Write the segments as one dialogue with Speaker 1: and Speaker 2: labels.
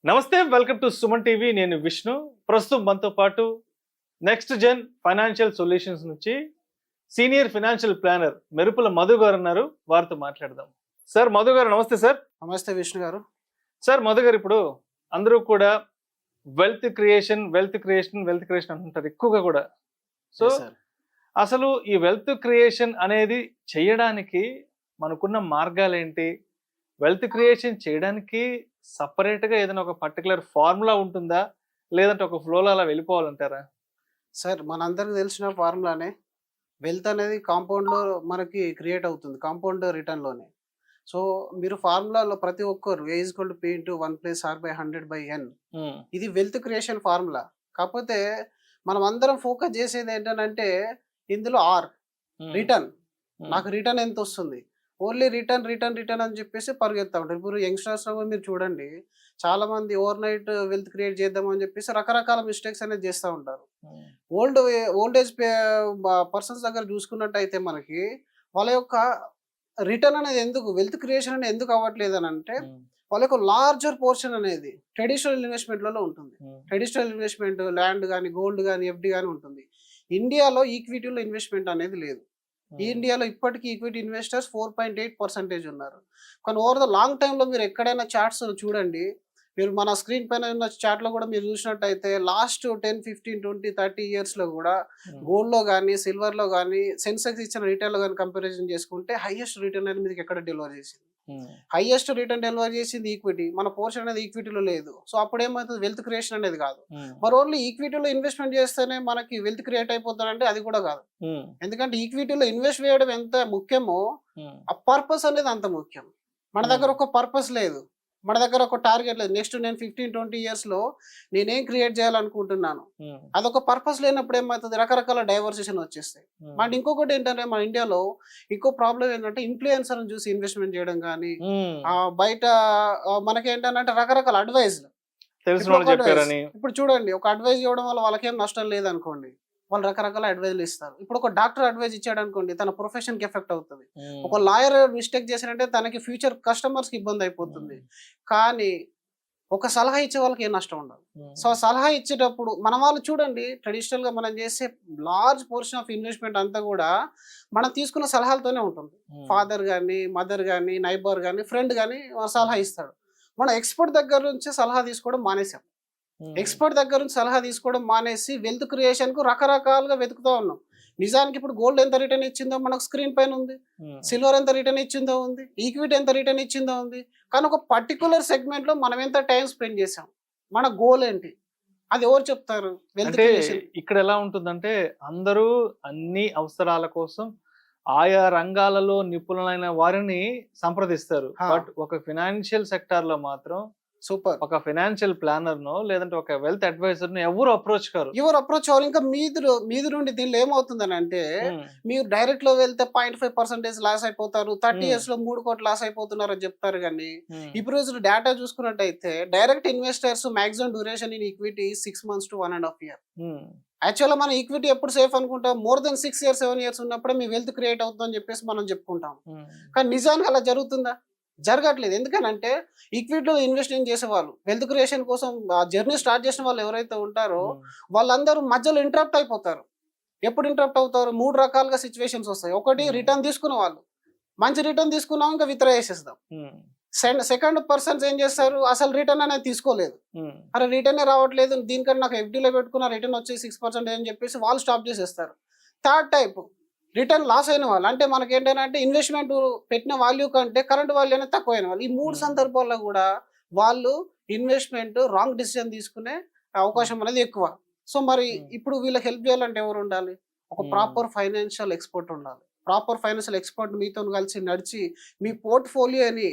Speaker 1: నమస్తే, welcome to Suman TV. నేను విష్ణు. ప్రస్తుతం మనతో పాటు నెక్స్ట్ జెన్ ఫైనాన్షియల్ సొల్యూషన్స్ నుంచి సీనియర్ ఫైనాన్షియల్ ప్లానర్ మెరుపుల మధు గారు ఉన్నారు. వారితో మాట్లాడదాం. సార్ మధు గారు నమస్తే. సార్
Speaker 2: నమస్తే విష్ణు గారు.
Speaker 1: సార్ మధు గారు, ఇప్పుడు అందరూ కూడా వెల్త్ క్రియేషన్ అంటుంటారు ఎక్కువగా కూడా. సో అసలు ఈ వెల్త్ క్రియేషన్ అనేది చేయడానికి మనకున్న మార్గాలు ఏంటి? వెల్త్ క్రియేషన్ చేయడానికి సపరేట్గా ఏదైనా ఒక పర్టికులర్ ఫార్ములా ఉంటుందా, లేదంటే ఒక ఫ్లోలో అలా వెళ్ళిపోవాలంటారా?
Speaker 2: సార్ మనందరికి తెలిసిన ఫార్ములానే వెల్త్ అనేది కాంపౌండ్లో మనకి క్రియేట్ అవుతుంది, కాంపౌండ్ రిటర్న్లోనే. సో మీరు ఫార్ములాలో ప్రతి ఒక్కరు A=P*1+R/100/n ఇది వెల్త్ క్రియేషన్ ఫార్ములా. కాకపోతే మనం అందరం ఫోకస్ చేసేది ఏంటంటే ఇందులో రిటర్న్, నాకు రిటర్న్ ఎంత వస్తుంది, ఓన్లీ రిటర్న్ అని చెప్పేసి పరిగెత్తా ఉంటారు. ఇప్పుడు యంగ్స్టర్స్ మీరు చూడండి, చాలా మంది ఓవర్ నైట్ వెల్త్ క్రియేట్ చేద్దామని చెప్పేసి రకరకాల మిస్టేక్స్ అనేది చేస్తూ ఉంటారు. ఓల్డేజ్ పర్సన్స్ దగ్గర చూసుకున్నట్టయితే మనకి వాళ్ళ యొక్క రిటర్న్ అనేది ఎందుకు, వెల్త్ క్రియేషన్ అనేది ఎందుకు అవ్వట్లేదు అని అంటే వాళ్ళ యొక్క లార్జర్ పోర్షన్ అనేది ట్రెడిషనల్ ఇన్వెస్ట్మెంట్లలో ఉంటుంది. ట్రెడిషనల్ ఇన్వెస్ట్మెంట్ ల్యాండ్ కానీ, గోల్డ్ కానీ, FD కానీ ఉంటుంది. ఇండియాలో ఈక్విటీలో ఇన్వెస్ట్మెంట్ అనేది లేదు. ఇండియాలో ఇప్పటికీ ఈక్విటీ ఇన్వెస్టర్స్ 4.8% ఉన్నారు. కానీ ఓవర్ ద లాంగ్ టైంలో మీరు ఎక్కడైనా చార్ట్స్ చూడండి, మీరు మన స్క్రీన్ పైన ఉన్న చార్ట్లో కూడా మీరు చూసినట్టయితే లాస్ట్ 10, 15, 20, 30 ఇయర్స్లో కూడా గోల్డ్లో కానీ, సిల్వర్లో కానీ, సెన్సెక్స్ ఇచ్చిన రిటర్న్లో కానీ కంపారిజన్ చేసుకుంటే హైయెస్ట్ రిటర్న్ అనేది మీకు ఎక్కడ డెలివర్ చేసింది, హైయెస్ట్ రిటర్న్ డెలివర్ చేసింది ఈక్విటీ. మన పోర్షన్ అనేది ఈక్విటీలో లేదు. సో అప్పుడు ఏమవుతుంది, వెల్త్ క్రియేషన్ అనేది కాదు. మరి ఓన్లీ ఈక్విటీలో ఇన్వెస్ట్మెంట్ చేస్తేనే మనకి వెల్త్ క్రియేట్ అయిపోతారంటే అది కూడా కాదు. ఎందుకంటే ఈక్విటీలో ఇన్వెస్ట్ చేయడం ఎంత ముఖ్యమో ఆ పర్పస్ అనేది అంత ముఖ్యం. మన దగ్గర ఒక పర్పస్ లేదు, మన దగ్గర ఒక టార్గెట్ లేదు. నెక్స్ట్ నేను 15-20 ఇయర్స్లో నేనేం క్రియేట్ చేయాలనుకుంటున్నాను, అదొక పర్పస్ లేనప్పుడు ఏమవుతుంది, రకరకాల డైవర్సేషన్ వచ్చేస్తాయి. అండ్ ఇంకొకటి ఏంటంటే మన ఇండియాలో ఇంకో ప్రాబ్లం ఏంటంటే ఇన్ఫ్లుయెన్సర్ చూసి ఇన్వెస్ట్మెంట్ చేయడం కానీ, బయట మనకేంటంటే రకరకాల అడ్వైజ్లు. ఇప్పుడు చూడండి, ఒక అడ్వైజ్ ఇవ్వడం వల్ల వాళ్ళకేం నష్టం లేదనుకోండి, వాళ్ళు రకరకాల అడ్వైజ్లు ఇస్తారు. ఇప్పుడు ఒక డాక్టర్ అడ్వైజ్ ఇచ్చాడు అనుకోండి, తన ప్రొఫెషన్కి ఎఫెక్ట్ అవుతుంది. ఒక లాయర్ మిస్టేక్ చేసినట్టే తనకి ఫ్యూచర్ కస్టమర్స్కి ఇబ్బంది అయిపోతుంది. కానీ ఒక సలహా ఇచ్చే వాళ్ళకి ఏం నష్టం ఉండదు. సో సలహా ఇచ్చేటప్పుడు మన వాళ్ళు చూడండి, ట్రెడిషనల్గా మనం చేసే లార్జ్ పోర్షన్ ఆఫ్ ఇన్వెస్ట్మెంట్ అంతా కూడా మనం తీసుకున్న సలహాలతోనే ఉంటుంది. ఫాదర్ కానీ, మదర్ కానీ, నైబర్ కానీ, ఫ్రెండ్ కానీ సలహా ఇస్తాడు. మనం ఎక్స్పర్ట్ దగ్గర నుంచి సలహా తీసుకోవడం మానేసాం. ఎక్స్పర్ట్ దగ్గర నుంచి సలహా తీసుకోవడం మానేసి వెల్త్ క్రియేషన్ కు రకరకాలుగా వెతుకుతూ ఉన్నాం. నిజానికి ఇప్పుడు గోల్డ్ ఎంత రిటర్న్ ఇచ్చిందో మనకు స్క్రీన్ పైన ఉంది, సిల్వర్ ఎంత రిటర్న్ ఇచ్చిందో ఉంది, ఈక్విటీ ఎంత రిటర్న్ ఇచ్చిందో ఉంది. కానీ ఒక పర్టికులర్ సెగ్మెంట్ లో మనం ఎంత టైం స్పెండ్ చేసాం, మన గోల్ ఏంటి, అది ఎవరు చెప్తారు? వెల్త్ క్రియేషన్
Speaker 1: ఇక్కడ ఎలా ఉంటుందంటే అందరూ అన్ని అవసరాల కోసం ఆయా రంగాలలో నిపుణులైన వారిని సంప్రదిస్తారు. బట్ ఒక ఫైనాన్షియల్ సెక్టార్ లో మాత్రం
Speaker 2: సూపర్,
Speaker 1: ఒక ఫైనాన్షియల్ ప్లానర్ నో లేదంటే ఒక వెల్త్ అడ్వైజర్ ను ఎవరు అప్రోచ్
Speaker 2: అవ్వరు. ఇంకా మీది నుండి దీనిలో ఏమవుతుందని అంటే మీరు డైరెక్ట్ లో వెళ్తే 0.5% లాస్ అయిపోతారు, 30 years లో 3 కోట్లు లాస్ అయిపోతున్నారు అని చెప్తారు. కానీ ఇప్పుడు డేటా చూసుకున్నట్టయితే direct investors maximum duration in equity 6 months to 1.5 years. యాక్చువల్గా మనం ఈక్విటీ ఎప్పుడు సేఫ్ అనుకుంటాం, మోర్ దెన్ 6 years 7 years ఉన్నప్పుడే మీ వెల్త్ క్రియేట్ అవుతుందని చెప్పేసి మనం చెప్పుకుంటాం. కానీ నిజానికి అలా జరుగుతుందా? జరగట్లేదు. ఎందుకనంటే ఈక్విటీలో ఇన్వెస్ట్మెంట్ చేసే వాళ్ళు, వెల్త్ క్రియేషన్ కోసం జర్నీ స్టార్ట్ చేసిన వాళ్ళు ఎవరైతే ఉంటారో వాళ్ళందరూ మధ్యలో ఇంటరప్ట్ అయిపోతారు. ఎప్పుడు ఇంటరప్ట్ అవుతారు? 3 రకాలుగా సిచ్యువేషన్స్ వస్తాయి. ఒకటి, రిటర్న్ తీసుకున్న వాళ్ళు మంచి రిటర్న్ తీసుకున్నాం ఇంకా విత్డ్రా చేసేస్తాం. సెకండ్ పర్సన్స్ ఏం చేస్తారు, అసలు రిటర్న్ అనేది తీసుకోలేదు, అరే రిటర్నే రావట్లేదు, దీనికన్నా నాకు FDలో పెట్టుకున్న రిటర్న్ వచ్చి 6% అని చెప్పేసి వాళ్ళు స్టాప్ చేసేస్తారు. థర్డ్ టైప్, రిటర్న్ లాస్ అయిన వాళ్ళు, అంటే మనకి ఏంటంటే ఇన్వెస్ట్మెంట్ పెట్టిన వాల్యూ కంటే కరెంట్ వాల్యూ అనేది తక్కువైన వాళ్ళు. ఈ 3 సందర్భాల్లో కూడా వాళ్ళు ఇన్వెస్ట్మెంట్ రాంగ్ డిసిజన్ తీసుకునే అవకాశం అనేది ఎక్కువ. సో మరి ఇప్పుడు వీళ్ళకి హెల్ప్ చేయాలంటే ఎవరు ఉండాలి? ఒక ప్రాపర్ ఫైనాన్షియల్ ఎక్స్పర్ట్ ఉండాలి. ప్రాపర్ ఫైనాన్షియల్ ఎక్స్పర్ట్ మీతో కలిసి నడిచి మీ పోర్ట్ఫోలియోని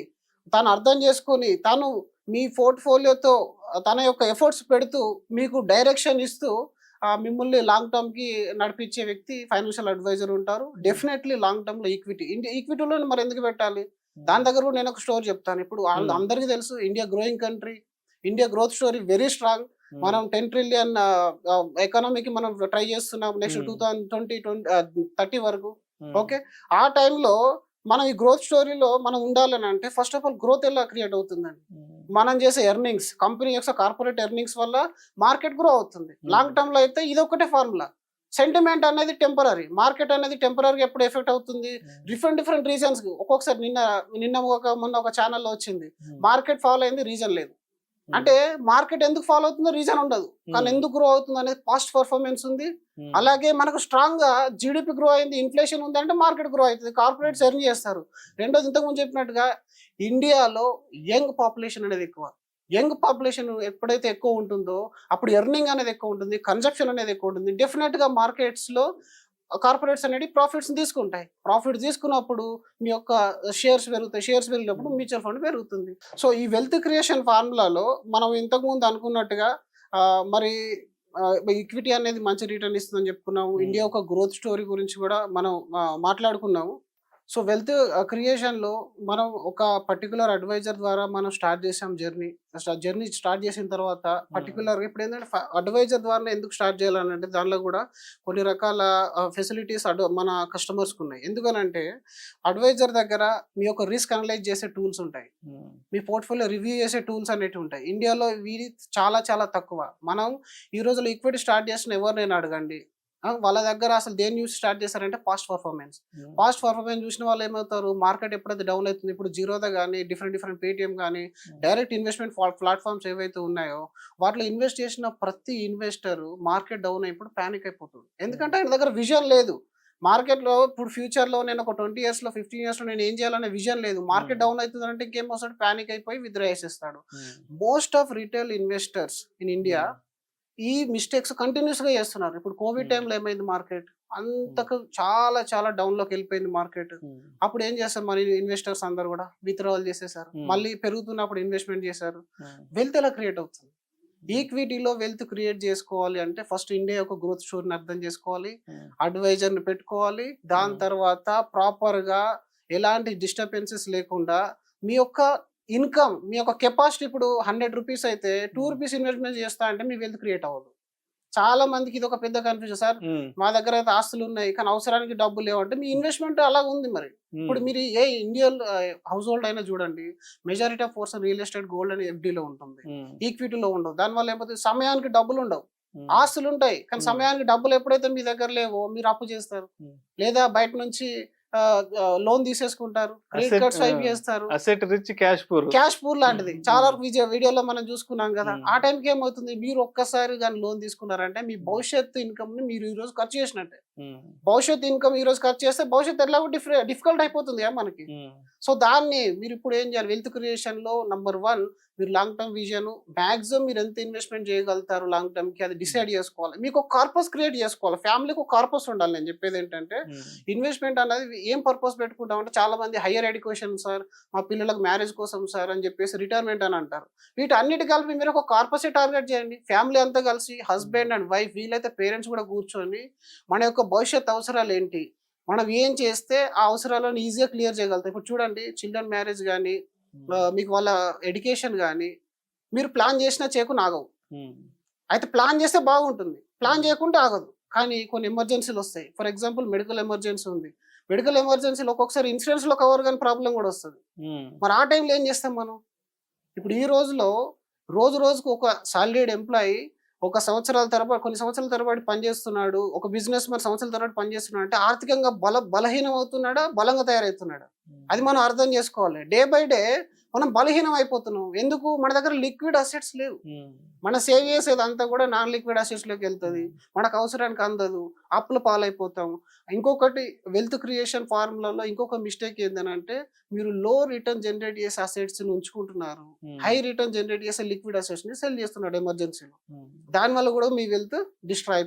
Speaker 2: తను అర్థం చేసుకొని తను మీ పోర్ట్ఫోలియోతో తన యొక్క ఎఫర్ట్స్ పెడుతూ మీకు డైరెక్షన్ ఇస్తూ మిమ్మల్ని లాంగ్ టర్మ్ కి నడిపించే వ్యక్తి ఫైనాన్షియల్ అడ్వైజర్ ఉంటారు. డెఫినెట్లీ లాంగ్ టర్మ్ లో ఈక్విటీలో మరి ఎందుకు పెట్టాలి? దాని దగ్గర కూడా నేను ఒక స్టోరీ చెప్తాను. ఇప్పుడు అందరికీ తెలుసు, India growing country, India growth story very strong. మనం 10 trillion ఎకానమీకి మనం ట్రై చేస్తున్నాం నెక్స్ట్ 2030 వరకు. ఓకే, ఆ టైంలో మనం ఈ గ్రోత్ స్టోరీలో మనం ఉండాలని అంటే ఫస్ట్ ఆఫ్ ఆల్ గ్రోత్ ఎలా క్రియేట్ అవుతుందండి? మనం చేసే ఎర్నింగ్స్, కంపెనీ యొక్క కార్పొరేట్ ఎర్నింగ్స్ వల్ల మార్కెట్ గ్రో అవుతుంది. లాంగ్ టర్మ్ లో అయితే ఇది ఒకటే ఫార్ములా. సెంటిమెంట్ అనేది టెంపరరీ, మార్కెట్ అనేది టెంపరరీగా ఎప్పుడు ఎఫెక్ట్ అవుతుంది, డిఫరెంట్ రీజన్స్. ఒక్కొక్కసారి మొన్న ఒక ఛానల్లో వచ్చింది, మార్కెట్ ఫాలో అయింది, రీజన్ లేదు. అంటే మార్కెట్ ఎందుకు ఫాలో అవుతుందో రీజన్ ఉండదు, కానీ ఎందుకు గ్రో అవుతుంది అనేది పాస్ట్ పర్ఫార్మెన్స్ ఉంది. అలాగే మనకు స్ట్రాంగ్ గా జీడిపి గ్రో అయింది, ఇన్ఫ్లేషన్ ఉంది అంటే మార్కెట్ గ్రో అవుతుంది, కార్పొరేట్స్ ఎర్న్ చేస్తారు. రెండోది, ఇంతకుముందు చెప్పినట్టుగా ఇండియాలో యంగ్ పాపులేషన్ అనేది ఎక్కువ. యంగ్ పాపులేషన్ ఎప్పుడైతే ఎక్కువ ఉంటుందో అప్పుడు ఎర్నింగ్ అనేది ఎక్కువ ఉంటుంది, కన్జప్షన్ అనేది ఎక్కువ ఉంటుంది. డెఫినెట్ గా మార్కెట్స్ లో కార్పొరేట్స్ అనేది ప్రాఫిట్స్ తీసుకుంటాయి. ప్రాఫిట్స్ తీసుకున్నప్పుడు మీ యొక్క షేర్స్ పెరుగుతాయి, షేర్స్ పెరిగినప్పుడు మ్యూచువల్ ఫండ్ పెరుగుతుంది. సో ఈ వెల్త్ క్రియేషన్ ఫార్ములాలో మనం ఇంతకుముందు అనుకున్నట్టుగా మరి ఈక్విటీ అనేది మంచి రిటర్న్ ఇస్తుందని చెప్పుకున్నాము. ఇండియా ఒక గ్రోత్ స్టోరీ గురించి కూడా మనం మాట్లాడుకున్నాము. సో వెల్త్ క్రియేషన్లో మనం ఒక పర్టికులర్ అడ్వైజర్ ద్వారా మనం స్టార్ట్ చేసాం జర్నీ స్టార్ట్ చేసిన తర్వాత పర్టికులర్గా ఇప్పుడు ఏంటంటే అడ్వైజర్ ద్వారా ఎందుకు స్టార్ట్ చేయాలంటే దానిలో కూడా కొన్ని రకాల ఫెసిలిటీస్ మన కస్టమర్స్కి ఉన్నాయి. ఎందుకనంటే అడ్వైజర్ దగ్గర మీ యొక్క రిస్క్ అనలైజ్ చేసే టూల్స్ ఉంటాయి, మీ పోర్ట్ఫోలియో రివ్యూ చేసే టూల్స్ అనేవి ఉంటాయి. ఇండియాలో వీడి చాలా చాలా తక్కువ. మనం ఈ రోజులో ఈక్విటీ స్టార్ట్ చేసిన ఎవరినైనా అడగండి, వాళ్ళ దగ్గర అసలు దేని న్యూస్ స్టార్ట్ చేశారంటే పాస్ట్ పర్ఫార్మెన్స్ చూసిన వాళ్ళు ఏమవుతారు, మార్కెట్ ఎప్పుడైతే డౌన్ అవుతుంది, ఇప్పుడు జీరోదా కానీ డిఫరెంట్ పేటిఎం కానీ డైరెక్ట్ ఇన్వెస్ట్మెంట్ ప్లాట్ఫామ్స్ ఏవైతే ఉన్నాయో వాటిలో ఇన్వెస్ట్ చేసిన ప్రతి ఇన్వెస్టర్ మార్కెట్ డౌన్ అయినప్పుడు ప్యానిక్ అయిపోతుంది. ఎందుకంటే ఆయన దగ్గర విజన్ లేదు. మార్కెట్లో ఇప్పుడు ఫ్యూచర్లో నేను ఒక 20 years లో 15 years లో నేను ఏం చేయాలనే విజన్ లేదు. మార్కెట్ డౌన్ అవుతుంది అంటే ఇంకేం వస్తాడు, ప్యానిక్ అయిపోయి విత్డ్రా చేసేస్తాడు. Most of retail investors in India ఈ మిస్టేక్స్ కంటిన్యూస్ గా చేస్తున్నారు. ఇప్పుడు కోవిడ్ టైంలో ఏమైంది, మార్కెట్ అంతకు చాలా చాలా డౌన్ లోకి వెళ్ళిపోయింది మార్కెట్. అప్పుడు ఏం చేస్తారు, మన ఇన్వెస్టర్స్ అందరు కూడా విత్డ్రావల్ చేసేసారు, మళ్ళీ పెరుగుతున్నప్పుడు ఇన్వెస్ట్మెంట్ చేశారు. వెల్త్ ఎలా క్రియేట్ అవుతుంది? ఈక్విటీలో వెల్త్ క్రియేట్ చేసుకోవాలి అంటే ఫస్ట్ ఇండియా యొక్క గ్రోత్ స్టోరీని అర్థం చేసుకోవాలి, అడ్వైజర్ ని పెట్టుకోవాలి. దాని తర్వాత ప్రాపర్ గా ఎలాంటి డిస్టర్బెన్సెస్ లేకుండా మీ యొక్క ఇన్కమ్, మీ యొక్క కెపాసిటీ ఇప్పుడు 100 రూపీస్ అయితే 2 రూపీస్ ఇన్వెస్ట్మెంట్ చేస్తా అంటే మీ వెల్త్ క్రియేట్ అవ్వదు. చాలా మందికి ఇది ఒక పెద్ద కన్ఫ్యూజన్. సార్ మా దగ్గర అయితే ఆస్తులు ఉన్నాయి కానీ అవసరానికి డబ్బులు లేవంటే మీ ఇన్వెస్ట్మెంట్ అలా ఉంది. మరి ఇప్పుడు మీరు ఏ ఇండియన్ హౌస్ హోల్డ్ అయినా చూడండి, majority of person real estate, gold అని ఎఫ్డీలో ఉంటుంది, ఈక్విటీలో ఉండవు. దానివల్ల ఏమైతే సమయానికి డబ్బులు ఉండవు, ఆస్తులు ఉంటాయి కానీ సమయానికి డబ్బులు ఎప్పుడైతే మీ దగ్గర లేవో మీరు అప్పు చేస్తారు, లేదా బయట నుంచి లోన్ తీసేసుకుంటారు, క్రెడిట్ కార్డ్ స్వైప్ చేస్తారు.
Speaker 1: అసెట్ రిచ్ క్యాష్ పూర్
Speaker 2: లాంటిది చాలా వీడియోలో మనం చూసుకున్నాం కదా. ఆ టైంకి ఏమవుతుంది, మీరు ఒక్కసారి కానీ లోన్ తీసుకున్నారంటే మీ భవిష్యత్తు ఇన్కమ్ ని మీరు ఈ రోజు ఖర్చు చేసినట్టే. భవిష్యత్తు ఇన్కమ్ ఈ రోజు ఖర్చు చేస్తే భవిష్యత్తు ఎట్లా డిఫికల్ట్ అయిపోతుంది మనకి. సో దాన్ని మీరు ఇప్పుడు ఏం చేయాలి, వెల్త్ క్రియేషన్ లో నంబర్ 1 మీరు లాంగ్ టర్మ్ విజన్, మాక్సిమం మీరు ఎంత ఇన్వెస్ట్మెంట్ చేయగలుగుతారు లాంగ్ టర్మ్ కి అది డిసైడ్ చేసుకోవాలి. మీకు ఒక కార్పస్ క్రియేట్ చేసుకోవాలి, ఫ్యామిలీకి ఒక కార్పస్ ఉండాలి. నేను చెప్పేది ఏంటంటే ఇన్వెస్ట్మెంట్ అనేది ఏం పర్పస్ పెట్టుకుంటామంటే చాలా మంది హైయర్ ఎడ్యుకేషన్ సార్, మా పిల్లలకు మ్యారేజ్ కోసం సార్ అని చెప్పేసి రిటైర్మెంట్ అని అంటారు. వీటన్నిటి కలిపి మీరు ఒక కార్పసే టార్గెట్ చేయండి. ఫ్యామిలీ అంతా కలిసి హస్బెండ్ అండ్ వైఫ్, వీలైతే పేరెంట్స్ కూడా కూర్చొని మన యొక్క భవిష్యత్ అవసరాలు ఏంటి, మనం ఏం చేస్తే ఆ అవసరాలను ఈజీగా క్లియర్ చేయగలుగుతాం. ఇప్పుడు చూడండి, చిల్డ్రన్ మ్యారేజ్ కానీ మీకు వాళ్ళ ఎడ్యుకేషన్ కానీ మీరు ప్లాన్ చేసినా చేయకుండా ఆగవు. అయితే ప్లాన్ చేస్తే బాగుంటుంది, ప్లాన్ చేయకుండా ఆగదు. కానీ కొన్ని ఎమర్జెన్సీలు వస్తాయి. ఫర్ ఎగ్జాంపుల్ మెడికల్ ఎమర్జెన్సీ ఉంది, మెడికల్ ఎమర్జెన్సీలో ఒక్కొక్కసారి ఇన్సూరెన్స్ లో కవర్ కానీ ప్రాబ్లం కూడా వస్తుంది. మరి ఆ టైంలో ఏం చేస్తాం మనం? ఇప్పుడు ఈ రోజులో రోజుకు ఒక సాలరీడ్ ఎంప్లాయీ ఒక సంవత్సరాల తరబడి, కొన్ని సంవత్సరాల తరబడి పనిచేస్తున్నాడు, ఒక బిజినెస్ మరి సంవత్సరాల తరబడి పనిచేస్తున్నాడు అంటే ఆర్థికంగా బలహీనం అవుతున్నాడా, బలంగా తయారవుతున్నాడా? అది మనం అర్థం చేసుకోవాలి. డే బై డే మనం బలహీనం అయిపోతున్నాం. ఎందుకు? మన దగ్గర లిక్విడ్ అసెట్స్ లేవు. మన సేవ్ చేసేది అంతా కూడా నాన్ లిక్విడ్ అసెట్స్ లోకి వెళ్తుంది, మనకు అవసరానికి అందదు, అప్పుల పాలైపోతాం. ఇంకొకటి వెల్త్ క్రియేషన్ ఫార్ములాలో ఇంకొక మిస్టేక్ ఏంటంటే మీరు లో రిటర్న్ జనరేట్ చేసే అసెట్స్ ని ఉంచుకుంటున్నారు, హై రిటర్న్ జనరేట్ చేసే లిక్విడ్ అసెట్స్ ని సెల్ చేస్తున్నాడు ఎమర్జెన్సీలో. దానివల్ల కూడా మీ వెల్త్ డిస్టర్బ్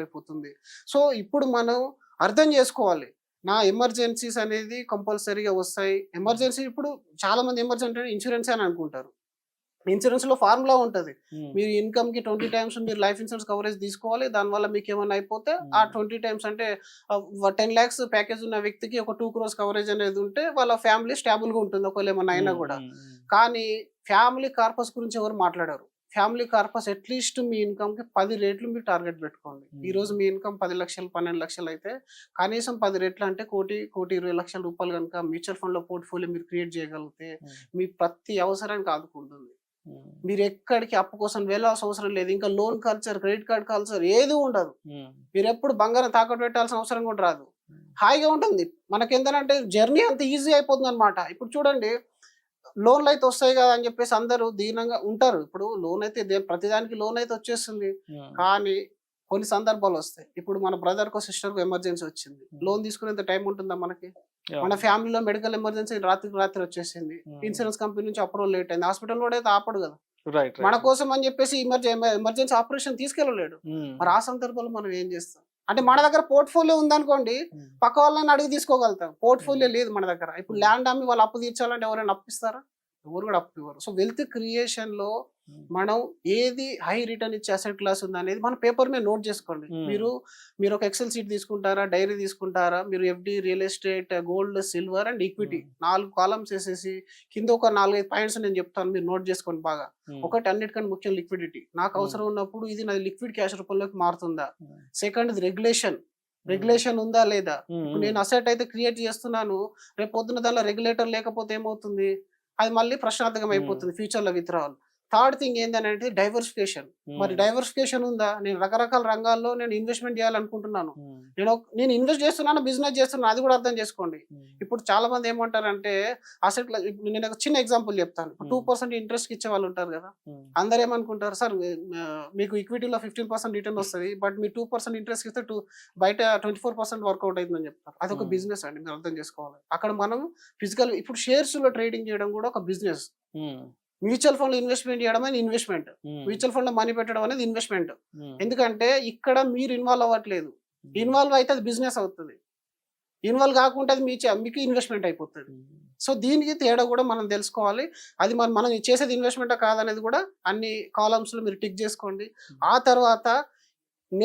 Speaker 2: అయిపోతుంది. సో ఇప్పుడు మనం అర్థం చేసుకోవాలి, నా ఎమర్జెన్సీస్ అనేది కంపల్సరీగా వస్తాయి. ఎమర్జెన్సీ ఇప్పుడు చాలా మంది ఎమర్జెన్సీ అంటే ఇన్సూరెన్స్ అని అనుకుంటారు. ఇన్సూరెన్స్ లో ఫార్ములా ఉంటుంది, మీరు ఇన్కమ్ కి 20 times మీరు లైఫ్ ఇన్సూరెన్స్ కవరేజ్ తీసుకోవాలి. దానివల్ల మీకు ఏమైనా అయిపోతే ఆ 20 times అంటే 10 lakhs ప్యాకేజ్ ఉన్న వ్యక్తికి ఒక 2 crores కవరేజ్ అనేది ఉంటే వాళ్ళ ఫ్యామిలీ స్టేబుల్ గా ఉంటుంది ఒకవేళ ఏమన్నా అయినా కూడా. కానీ ఫ్యామిలీ కార్పస్ గురించి ఎవరు మాట్లాడారు. ఫ్యామిలీ పర్పస్ అట్లీస్ట్ మీ ఇన్కమ్ కి 10 రెట్లు మీరు టార్గెట్ పెట్టుకోండి. ఈ రోజు మీ ఇన్కమ్ 10 లక్షలు 12 లక్షలు అయితే కనీసం 10 రెట్లు అంటే కోటి 1,20,00,000 రూపాయలు కనుక మ్యూచువల్ ఫండ్ లో పోర్ట్ఫోలియో మీరు క్రియేట్ చేయగలిగితే మీ ప్రతి అవసరానికి ఆదుకుంటుంది. మీరు ఎక్కడికి అప్పు కోసం వెళ్ళాల్సిన అవసరం లేదు. ఇంకా loan culture, credit card culture ఏది ఉండదు. మీరు ఎప్పుడు బంగారం తాకట్టు పెట్టాల్సిన అవసరం కూడా రాదు. హాయిగా ఉంటుంది. మనకి ఏంటంటే జర్నీ అంత ఈజీ అయిపోతుంది అనమాట. ఇప్పుడు చూడండి, లోన్లు అయితే వస్తాయి కదా అని చెప్పేసి అందరూ దీనంగా ఉంటారు. ఇప్పుడు లోన్ అయితే ప్రతిదానికి లోన్ అయితే వచ్చేస్తుంది. కానీ కొన్ని సందర్భాలు వస్తాయి. ఇప్పుడు మన బ్రదర్ కో సిస్టర్ కో ఎమర్జెన్సీ వచ్చింది. లోన్ తీసుకునేంత టైం ఉంటుందా మనకి? మన ఫ్యామిలీలో మెడికల్ ఎమర్జెన్సీ రాత్రికి రాత్రి వచ్చేసింది. ఇన్సూరెన్స్ కంపెనీ నుంచి అప్రూవల్ లేట్ అయింది. హాస్పిటల్ కూడా అయితే ఆపడు కదా. మన కోసం అని చెప్పేసి ఎమర్జెన్సీ ఆపరేషన్ తీసుకెళ్ళలేడు. మరి ఆ సందర్భంలో మనం ఏం చేస్తాం అంటే, మన దగ్గర పోర్ట్ఫోలియో ఉందనుకోండి, పక్క వాళ్ళని అడిగి తీసుకోగలుగుతాం. పోర్ట్ఫోలియో లేదు మన దగ్గర. ఇప్పుడు ల్యాండ్ అమ్మి వాళ్ళు అప్పు తీర్చాలంటే ఎవరైనా అప్పిస్తారా? ఎవరు కూడా అప్పు ఇవ్వరు. సో వెల్త్ క్రియేషన్ లో మనం ఏది హై రిటర్న్ ఇచ్చే అసెట్ క్లాస్ ఉంది అనేది మన పేపర్ మీద నోట్ చేసుకోండి. మీరు ఒక ఎక్సెల్ షీట్ తీసుకుంటారా, డైరీ తీసుకుంటారా, మీరు FD, real estate, gold, silver and equity 4 columns వేసేసి కింద ఒక 4-5 పాయింట్స్ నేను చెప్తాను, మీరు నోట్ చేసుకోండి బాగా. ఒకటి, అన్నిటికంటే ముఖ్యం లిక్విడిటీ. నాకు అవసరం ఉన్నప్పుడు ఇది నాది లిక్విడ్ క్యాష్ రూపంలోకి మారుతుందా. సెకండ్, రెగ్యులేషన్ ఉందా లేదా. ఇప్పుడు నేను అసెట్ అయితే క్రియేట్ చేస్తున్నాను, రేపు పొద్దున దానిలో రెగ్యులేటర్ లేకపోతే ఏమవుతుంది, అది మళ్ళీ ప్రశ్నార్థకం అయిపోతుంది ఫ్యూచర్ లో విత్డ్రావల్. థర్డ్ థింగ్ ఏంటంటే డైవర్సిఫికేషన్. మరి డైవర్సిఫికేషన్ ఉందా? నేను రకరకాల రంగాల్లో నేను ఇన్వెస్ట్మెంట్ చేయాలనుకుంటున్నాను. నేను ఇన్వెస్ట్ చేస్తున్నాను, బిజినెస్ చేస్తున్నాను, అది కూడా అర్థం చేసుకోండి. ఇప్పుడు చాలా మంది ఏమంటారంటే అసెట్, నేను ఒక చిన్న ఎగ్జాంపుల్ చెప్తాను. 2% ఇంట్రెస్ట్ ఇచ్చే వాళ్ళు ఉంటారు కదా. అందరు ఏమనుకుంటారు, సార్ మీకు ఈక్విటీలో 15% రిటర్న్ వస్తుంది, బట్ మీరు 2% ఇంట్రెస్ట్ ఇస్తే బయట 24% వర్కౌట్ అవుతుందని చెప్తారు. అదొక బిజినెస్ అండి, మీరు అర్థం చేసుకోవాలి. అక్కడ మనం ఫిజికల్, ఇప్పుడు షేర్స్ లో ట్రేడింగ్ చేయడం కూడా ఒక బిజినెస్. మ్యూచువల్ ఫండ్ లో ఇన్వెస్ట్మెంట్ చేయడం అనేది ఇన్వెస్ట్మెంట్. మ్యూచువల్ ఫండ్ లో మనీ పెట్టడం అనేది ఇన్వెస్ట్మెంట్. ఎందుకంటే ఇక్కడ మీరు ఇన్వాల్వ్ అవ్వట్లేదు. ఇన్వాల్వ్ అయితే అది బిజినెస్ అవుతుంది. ఇన్వాల్వ్ కాకుండా అది మీకు ఇన్వెస్ట్మెంట్ అయిపోతుంది. సో దీనికి తేడా కూడా మనం తెలుసుకోవాలి. అది మనం చేసేది ఇన్వెస్ట్మెంట్ కాదనేది కూడా అన్ని కాలమ్స్ లో మీరు టిక్ చేసుకోండి. ఆ తర్వాత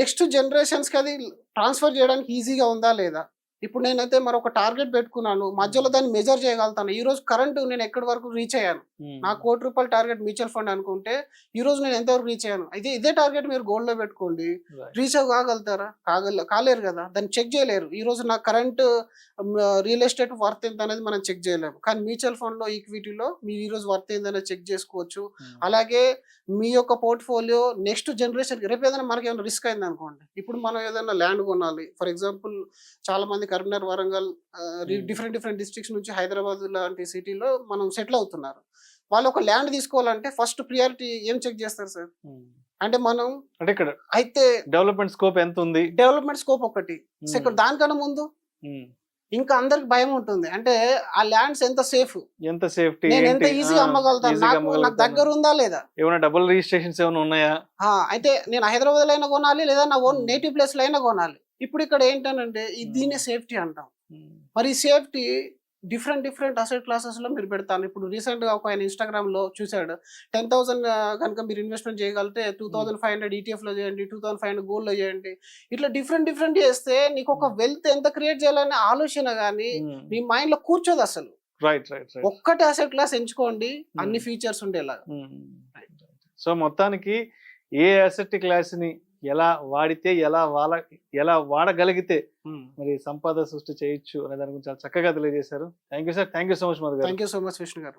Speaker 2: నెక్స్ట్ జనరేషన్స్ కి అది ట్రాన్స్ఫర్ చేయడానికి ఈజీగా ఉందా లేదా. ఇప్పుడు నేనైతే మరొక టార్గెట్ పెట్టుకున్నాను, మధ్యలో దాన్ని మెజర్ చేయగలుగుతాను. ఈ రోజు కరెంట్ నేను ఎక్కడి వరకు రీచ్ అయ్యాను, నా ₹1,00,00,000 టార్గెట్ మ్యూచువల్ ఫండ్ అనుకుంటే ఈ రోజు నేను ఎంతవరకు రీచ్ అయ్యాను. ఇదే టార్గెట్ మీరు గోల్డ్ లో పెట్టుకోండి, రీచ్ కాగలుగుతారా? కాలేరు కదా. దాన్ని చెక్ చేయలేరు. ఈ రోజు నా కరెంట్ రియల్ ఎస్టేట్ వర్త్ ఎంత అనేది మనం చెక్ చేయలేము. కానీ మ్యూచువల్ ఫండ్ లో, ఈక్విటీలో మీరు ఈ రోజు వర్త్ ఏందనేది చెక్ చేసుకోవచ్చు. అలాగే మీ యొక్క పోర్ట్ఫోలియో నెక్స్ట్ జనరేషన్, రేపు ఏదైనా మనకి ఏమైనా రిస్క్ అయింది అనుకోండి. ఇప్పుడు మనం ఏదైనా ల్యాండ్ కొనాలి, ఫర్ ఎగ్జాంపుల్ చాలా మంది కరీంనగర్, వరంగల్, డిఫరెంట్ డిస్ట్రిక్ట్స్ నుంచి హైదరాబాద్ లాంటి సిటీలో మనం సెటిల్ అవుతున్నారు. వాళ్ళు ఒక ల్యాండ్ తీసుకోవాలంటే ఫస్ట్ ప్రియారిటీ ఏం చెక్ చేస్తారు సార్ అంటే, మనం
Speaker 1: అంటే ఇక్కడ
Speaker 2: అయితే
Speaker 1: డెవలప్మెంట్ స్కోప్ ఎంత ఉంది,
Speaker 2: డెవలప్మెంట్ స్కోప్ ఒకటి. సెకండ్, దానికన్నా ముందు ఇంకా అందరికి భయం ఉంటుంది. అంటే ఆ ల్యాండ్స్ ఎంత సేఫ్,
Speaker 1: ఎంత సేఫ్టీ,
Speaker 2: నేను ఎంత ఈజీగా అమ్మగలుగుతాను, నాకు దగ్గర ఉందా లేదా,
Speaker 1: ఏమైనా డబుల్ రిజిస్ట్రేషన్స్ ఏమైనా ఉన్నాయా. అయితే
Speaker 2: నేను హైదరాబాద్ లో అయినా కొనాలి, లేదా నా ఓన్ నేటివ్ ప్లేస్ లో అయినా కొనాలి. ఇప్పుడు ఇక్కడ ఏంటంటే దీన్నే సేఫ్టీ అంటాం. మరి సేఫ్టీ డిఫరెంట్ అసెట్ క్లాసెస్ లో మీరు పెడతాను. ఇప్పుడు రీసెంట్ గా ఒక ఆయన ఇన్స్టాగ్రామ్ లో చూసాడు, 10,000 కనుక మీరు ఇన్వెస్ట్మెంట్ చేయగలిగితే 2,500 ETF లో చేయండి, 2,500 గోల్డ్ లో చేయండి. ఇట్లా డిఫరెంట్ చేస్తే నీకు ఒక వెల్త్ ఎంత క్రియేట్ చేయాలనే ఆలోచన గానీ నీ మైండ్ లో కూర్చోదు అసలు.
Speaker 1: రైట్.
Speaker 2: ఒక్కటి అసెట్ క్లాస్ ఎంచుకోండి, అన్ని ఫీచర్స్ ఉండేలాగా.
Speaker 1: సో మొత్తానికి ఏ అసెట్ క్లాస్ ని ఎలా వాడితే, ఎలా వాడగలిగితే మరి సంపద సృష్టి చేయొచ్చు అనే దాని గురించి చాలా చక్కగా తెలియజేశారు. Thank you sir. Thank you so much Madhu garu.
Speaker 2: Thank you so much Vishnu గారు.